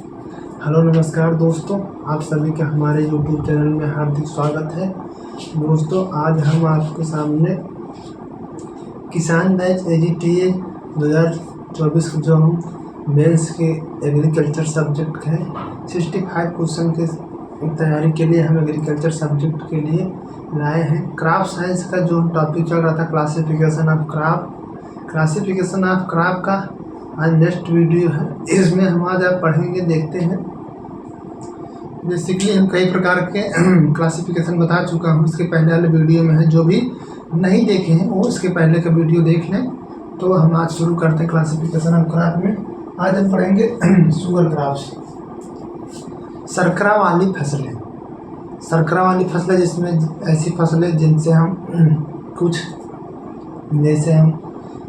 Hello नमस्कार दोस्तों, आप सभी का हमारे यूट्यूब चैनल में हार्दिक स्वागत है। दोस्तों, आज हम आपके सामने किसान बैच एजीटीए 2024 जो हम मेंस के एग्रीकल्चर सब्जेक्ट है 65 क्वेश्चन के तैयारी के लिए हम एग्रीकल्चर सब्जेक्ट के लिए लाए हैं। क्राप साइंस का जो टॉपिक चल रहा था क्लासिफिकेशन ऑफ क्राप का आज नेक्स्ट वीडियो है। इसमें हम आज आप पढ़ेंगे, देखते हैं। बेसिकली हम कई प्रकार के क्लासिफिकेशन बता चुका हूँ इसके पहले वाले वीडियो में है। जो भी नहीं देखे हैं वो इसके पहले का वीडियो देख लें। तो हम आज शुरू करते हैं क्लासिफिकेशन ऑफ क्रॉप में। आज हम पढ़ेंगे शुगर क्रॉप्स, शर्करा वाली फसलें जिसमें ऐसी फसलें जिनसे हम कुछ जैसे हम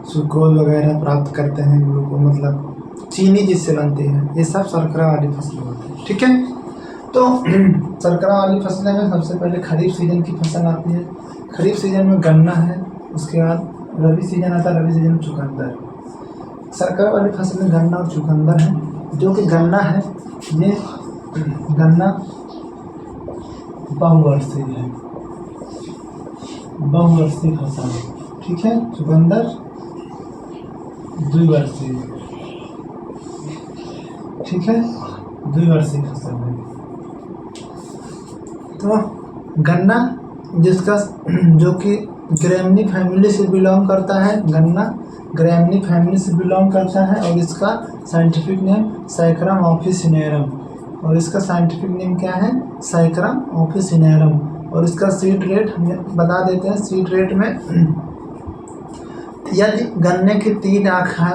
सुक्रोज वगैरह प्राप्त करते हैं, मतलब चीनी जिससे बनती है, ये सब शर्करा वाली फसलें होती है। ठीक है, तो शर्करा वाली फसलें में सबसे पहले खरीफ सीजन की फसल आती है। खरीफ सीजन में गन्ना है, उसके बाद रबी सीजन आता है, रबी सीजन में चुकंदर। शर्करा वाली फसलें गन्ना और चुकंदर है। जो कि गन्ना है, ये गन्ना बहुवर्षीय फसल है। ठीक है, चुकंदर द्विवर्षीय, ठीक है, द्विवर्षीय फसल है। तो गन्ना जिसका जो कि ग्रैमनी फैमिली से बिलोंग करता है, गन्ना ग्रैमनी फैमिली से बिलोंग करता है और इसका साइंटिफिक नेम सैकरम ऑफिसिनेरम, और इसका साइंटिफिक नेम क्या है? Saccharum officinarum. और इसका सीड रेट हमें बता देते हैं। सीड रेट में यदि गन्ने की 3 आँख है,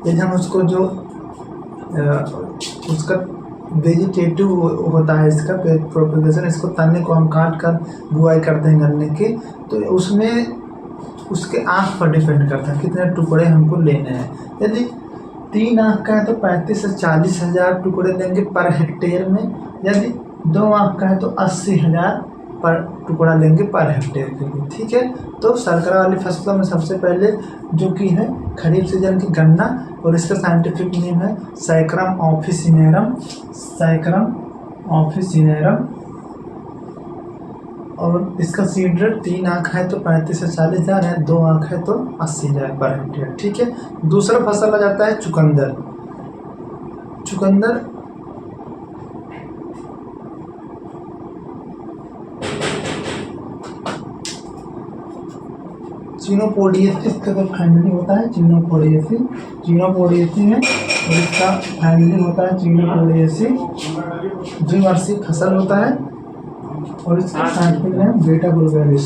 यदि हम उसको जो उसका वेजिटेटिव होता है, इसका प्रोपेगेशन, इसको तने को हम काट कर बुआई करते हैं गन्ने की, तो उसमें उसके आँख पर डिपेंड करता है कितने टुकड़े हमको लेने हैं। यदि 3 आँख का है तो 35 से 40 हज़ार टुकड़े लेंगे पर हेक्टेयर में। यदि 2 आँख का है तो 80,000 पर टुकड़ा लेंगे पर हेक्टेयर के लिए। ठीक है, तो शर्करा वाली फसलों में सबसे पहले जो कि है खरीफ सीजन की गन्ना, और इसका साइंटिफिक नेम है सैकरम ऑफिसिनेरम। और इसका सीड रेट 3 आँख है तो 35 से 40,000 है, 2 आँख है तो 80,000 पर हेक्टेयर। ठीक है, दूसरा फसल आ जाता है चुकंदर। चीनोपोडिएसी इसका जो फैमिली होता है, चीनोपोडिएसी है, और इसका फैमिली होता है चीनोपोडिएसी। द्विवर्षीय फसल होता है और इसका scientific name beta vulgaris.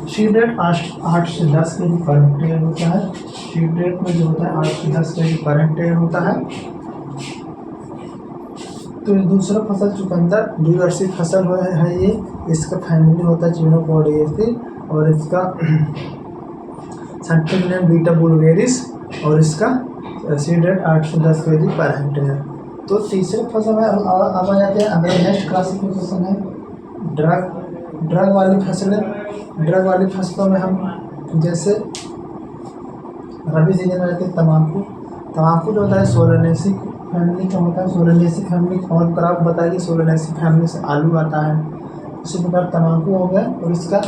Seed rate 8 से 10 kg पर हेक्टेयर होता है। सीड रेट में जो होता है 8 से 10 kg पर हेक्टेयर होता है। तो दूसरा फसल चुकंदर द्विवर्षीय फसल है ये। इसका फैमिली होता है चीनोपोडिएसी और इसका साइंटिफिक नेम बीटा बुल्गारिस, और इसका सीड रेट 8 से 10 kg पर हेक्टेयर। तो तीसरे फसल में अब आ जाते हैं। अगला नेक्स्ट क्लासिफिकेशन है ड्रग वाली फसलें। ड्रग वाली फसलों में हम जैसे रबी सीजन में रहते हैं तम्बाकू जो होता है सोलेनेसी फैमिली का होता है। सोलेनेसी फैमिली और क्रॉप बताइए। सोलेनेसी फैमिली से आलू आता है। इसी प्रकार तम्बाकू हो गया, और इसका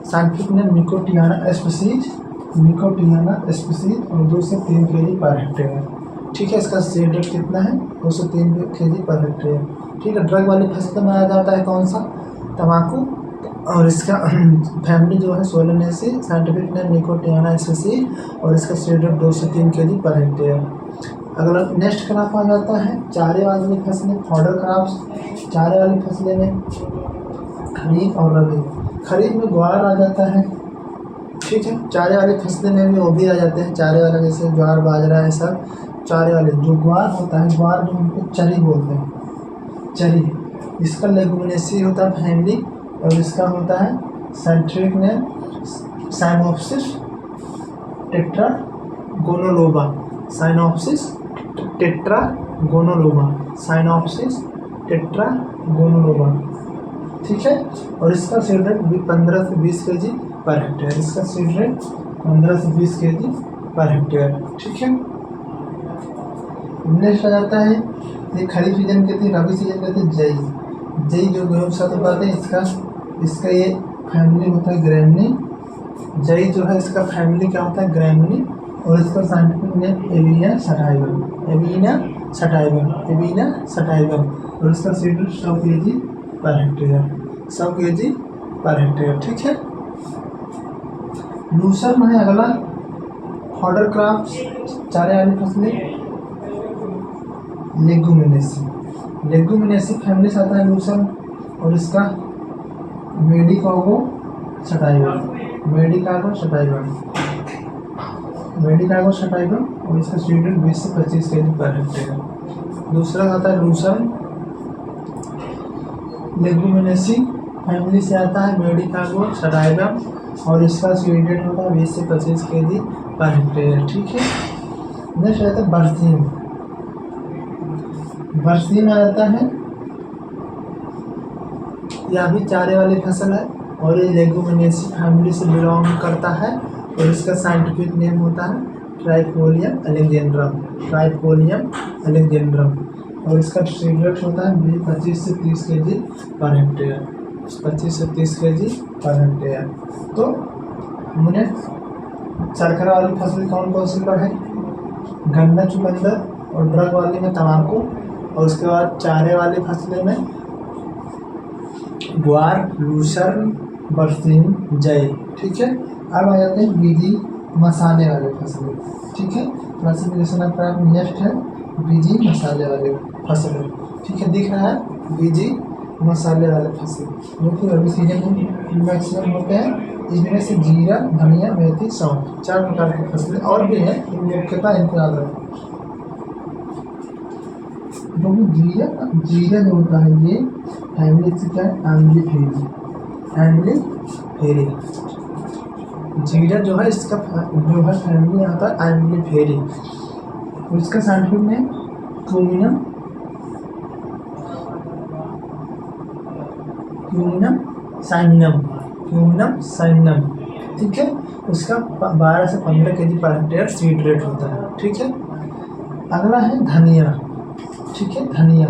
साइंटिफिक नेम निकोटियाना स्पीसीज और 2 से 3 kg पर हेक्टेयर। ठीक है, इसका सीड रेट कितना है? 2 से 3 kg पर हेक्टेयर। ठीक है, ड्रग वाली फसल में आ जाता है कौन सा? तम्बाकू, और इसका फैमिली जो है Solanaceae, scientific name Nicotiana species, और इसका सीड रेट 2 से 3 kg पर हेक्टेयर। अगला नेक्स्ट क्रॉप आ जाता है चारे वाली फसलें, फॉडर क्रॉप्स। चारे वाली फसलें में खरीफ और रबी। खरीफ में ग्वार आ जाता है। ठीक है, चारे वाली फसलें में भी वो भी आ जाते हैं चारे वाला, जैसे ज्वार बाजरा है सब चारे वाले। जो ग्वार होता है, ग्वार जो हमको चरी बोलते हैं, चरी, इसका लेगुमिनेसी होता है फैमिली, और इसका होता है साइंटिफिक नेम साइनोप्सिस टेट्रागोनोलोबा। ठीक है, और इसका सीड रेट 15 से 20 kg पर हेक्टेयर। इसका सीड रेट 15 से 20 kg पर हेक्टेयर। ठीक है, नेक्स्ट आ जाता है ये खरीफ सीजन कहते हैं, रबी सीजन कहते हैं जई। जई जो गेहूँ के साथ उगाते हैं, इसका ये फैमिली होता है ग्रैमनी। जई जो है इसका फैमिली क्या होता है, ग्रैमनी। और इसका scientific name एविना sativum, एविना sativum, एविना sativum. और इसका seed 100 kg per hectare, 100 kg per hectare. ठीक है, लूसर्न है अगला, फॉडर क्रॉप्स, चारे वाली फसलें। लेगुमिनेसी, लेगुमिनेसी फैमिली से आता है लूसर्न। और इसका मेडिकागो सटाइवम, मेडिकागो सटाइवम, मेडिकागो सटाइवम। और इसका सीड 20 से 25 kg पर हेक्टेयर। दूसरा आता है लूसर्न, लेगुमिनेसी फैमिली से आता है मेडिकागो सटाइवम। और इसका सीड रेट होता है 20 से 25 kg पर हेक्टेयर। ठीक है, नेक्स्ट आता है बरसीम। बरसीम आ जाता है, यह भी चारे वाली फसल है और ये लेगुमिनेसी फैमिली से बिलोंग करता है। और इसका साइंटिफिक नेम होता है ट्राइफोलियम एलेक्जेंड्रम, ट्राइफोलियम एलेक्जेंड्रम। और इसका सीड रेट होता है 25 से 30 kg पर हेक्टेयर, 25 से 30 kg पर हेक्टेयर। तो हमने शर्करा वाली फसल कौन कौन सी है, गन्ना, चुकंदर। और ड्रग वाली में तंबाकू। और उसके बाद चारे वाली फसलें में ग्वार, लूसर्न, बरसीम, जय। ठीक है, अब आ जाते हैं बीजी मसाले वाले फसलें। ठीक है, क्लासिफिकेशन ऑफ क्रॉप नेक्स्ट है बीजी मसाले वाले फसलें। ठीक है, दिख रहा है बीजी मसाले वाले फसल जो कि रबी सीजन में मैक्सिमम होते हैं। इनमें से जीरा, धनिया, मेथी, सौंफ, 4 प्रकार की फसलें और भी हैं, मुख्यतः इनको याद रखें। क्योंकि जीरा जो होता है ये फैमिली से क्या है, एम्बलीफेरी, एम्बलीफेरी। जीरा जो है इसका जो है फैमिली आता है एम्बलीफेरी। और इसका साइंटिफिक नेम क्यूमिनम, क्यूमिनम साइनम, क्यूमिनम साइनम। ठीक है, उसका 12 से 15 kg per hectare seed rate होता है। ठीक है, अगला है धनिया। ठीक है, धनिया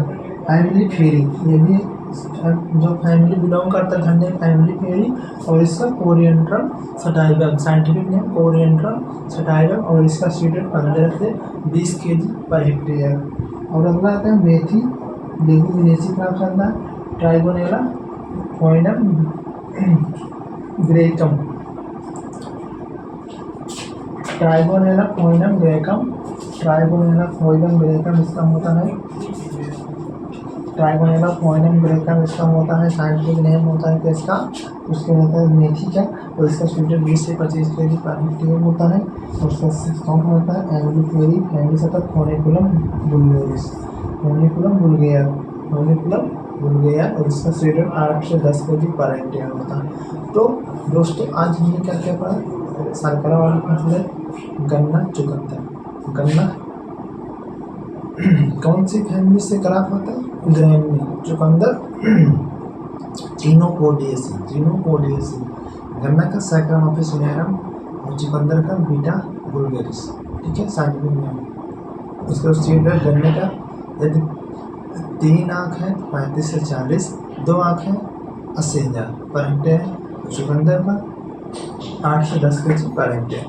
एम्बलीफेरी, ये भी जो फैमिली बिलोंग करता है धनिया एम्बलीफेरी। और इसका coriandrum sativum, scientific name coriandrum sativum. और इसका सीड रेट 15 से 20 kg पर हेक्टेयर। और अगला आता है मेथी, लेगुमिनेसी का फसला, ट्राइगोनेला फोइनम ग्रेकम, ट्राइगोनेला फोइनम ग्रेकम, ट्राइगोनेला फोइनम ग्रेकम इसका होता है, ट्राइगोनेला फोइनम ग्रेकम इसका होता है, साइंटिफिक नेम होता है इसका, उसके होता है मेथी का। और इसका सीड 20 से 25 kg पर हेक्टेयर होता है। और उसका कौन होता है एम्बलीफेरी, फैमिली से तक फोनिकुलम बुल्गेरिस, फोनिकुलम बुल्गेयर, फोनिकुलम बुल्गेयर। और इसका सीड 8 से 10 kg पर हेक्टेयर होता है। तो दोस्तों आज हमने क्या क्या पढ़ा, शर्करा वाली फसलें, गन्ना, चुकंदर। गन्ना कौन सी फैमिली से क्रॉप होता है, ग्रैमनी। चुकंदर जीनोपोडिएसी, जीनोपोडिएसी। गन्ना का सैकरामेफिस, और चुकंदर का बीटा बुल्गेरिस। ठीक है, साइंटिफिक नेम। उसका सीड रेट गन्ने का यदि 3 आँख है 35 से 40, 2 आँख है 80,000 पर हेक्टेयर। चुकंदर का 8 से 10 kg पर हेक्टेयर।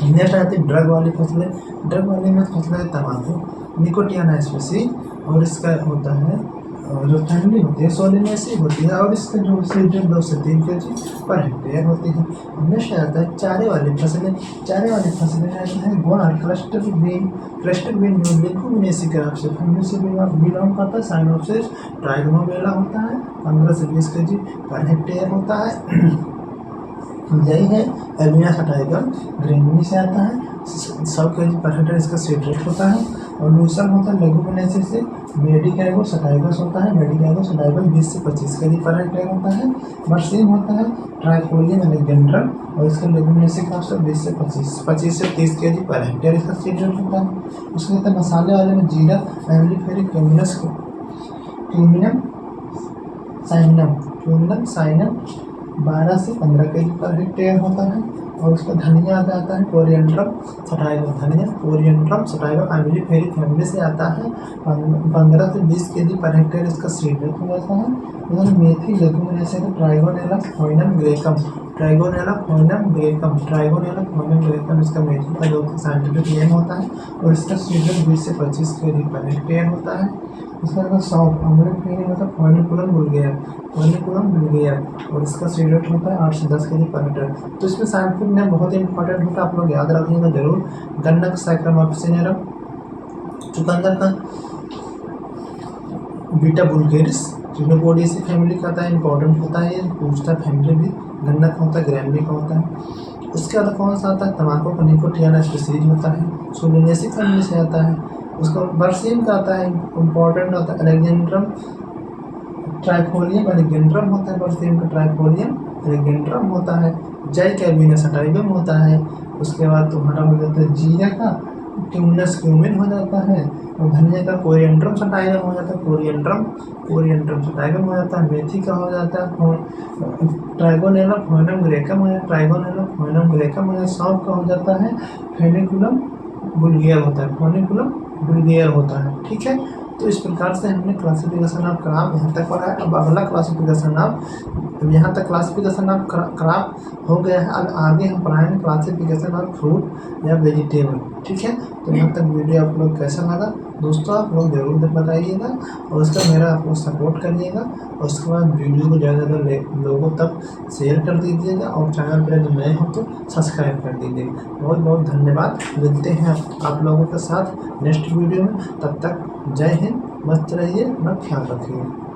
नेक्स्ट आती है ड्रग वाली फसलें। ड्रग वाली में फसलें तंबाकू, निकोटियाना स्पीसी। और इसका होता है जो फैमिली होती है सोलिनेसी होती है। और इसका जो सीड 2 से 3 kg पर हेक्टेयर होती है। नेक्स्ट आता है चारे वाली फसलें। चारे वाली फसलें रहती हैं ग्वार, क्लस्टर बीन, क्लस्टर बीन जो लेगुमिनेसी क्रॉप से फैमिली से बिलोंग करता है। साइनोप्सिस ट्राइगोनोवेला होता है, 15 से 20 kg पर हेक्टेयर होता है। यही है एविना सटाइवम, ग्रैमनी से आता है, 100 kg पर हेक्टेयर इसका सीड रेट होता है। और लूसर्न होता है लेगुमिनेसी से, मेडिकागो सटाइवस होता है, मेडिकागो सटाइवस 20 से 25 kg पर हेक्टेयर होता है। बरसीम होता है ट्राइफोलियम एलेक्जेंड्रम। और इसका लेगुमिनेसी क्रॉप से 20 से 25 से 30 kg पर हेक्टेयर इसका सीड रेट होता है। उसके बाद मसाले वाले में जीरा, एम्बलीफेरी, क्यूमिनम साइनम, क्यूमिनम साइनम 12 से 15 kg पर हेक्टेयर होता है। और उसका धनिया आ जाता है कोरिएंड्रम सटाइवा, धनिया कोरिएंड्रम सटाइवा आम्बलीफेरी फैमिली से आता है। 15 से 20 केजी पर हेक्टेयर इसका सीड रेट हो जाता है। उधर मेथी लेगुमिनेसी है ट्राइगोनेला फोइनम ग्रेकम, ट्राइगोनेला फोइनम ग्रेकम, ट्राइगोनेला फोइनम ग्रेकम इसका मेथी का जो साइंटिफिक नेम होता है और इसका सीड रेट 20 से 25 केजी पर हेक्टेयर होता है। इसके बाद सौंफ आम्बलीफेरी मतलब फोइनिकुलम वुल्गेरिस, फोइनिकुलम वुल्गेरिस और इसका सीड रेट होता है 8 से 10 केजी पर हेक्टेयर। तो इसमें साइंटिफिक नेम बहुत इंपॉर्टेंट होता है, आप लोग याद रखिएगा जरूर। गन्ना का सैक्रम ऑफिसिनेरम, चुकंदर का बीटा वुल्गेरिस ट्रिनोपोडियेसी फैमिली का आता है, इंपॉर्टेंट होता है ये, पूछता फैमिली भी। गन्ना का होता है ग्रैमली का होता है। उसके बाद कौन सा आता है, तम्बाकू का निकोटियाना स्पीसीज होता है, सोलिनेसी फैमिली से आता है। उसका बरसीम का आता है, इम्पॉर्टेंट होता है एलेक्जेंड्रम ट्राइफोलियम, एलेक्जेंड्रम होता है बरसीम का, ट्राइफोलियम एलेक्जेंड्रम होता है। जय कैबिना सटाइवम होता है। उसके बाद तुम्हारा हो जाता है जीरा का ट्यूनस क्यूमिन हो जाता है और धनिया का कोरिएंड्रम सटाइवम हो जाता है, कोरिएंड्रम सटाइवम हो जाता है। मेथी का हो जाता है ट्राइगोनेला फोइनम ग्रेकम हो जाता है, ट्राइगोनेला फोइनम ग्रेकम हो जाता है। सौंफ का हो जाता है फेनिकुलम वुल्गेरिस होता है, फेनिकुलम वुल्गेरिस होता है। ठीक है, तो इस प्रकार से हमने क्लासिफिकेशन ऑफ क्रॉप यहाँ तक पढ़ा है। अब अगला क्लासिफिकेशन ऑफ, यहाँ तक क्लासिफिकेशन ऑफ क्रॉप हो गया है। अब आगे हम पढ़ाएंगे क्लासिफिकेशन ऑफ फ्रूट या वेजिटेबल। ठीक है, तो यहाँ तक वीडियो आप लोग कैसा लगा दोस्तों आप लोग जरूर बताइएगा और उसका मेरा आप लोग सपोर्ट करिएगा और उसके बाद वीडियो को ज़्यादा से ज़्यादा लोगों तक शेयर कर दीजिएगा और चैनल पर जो नए हो तो सब्सक्राइब कर दीजिएगा। बहुत बहुत धन्यवाद, मिलते हैं आप लोगों के साथ नेक्स्ट वीडियो में। तब तक जय हिंद, मस्त रहिए, अपना ख्याल रखिए।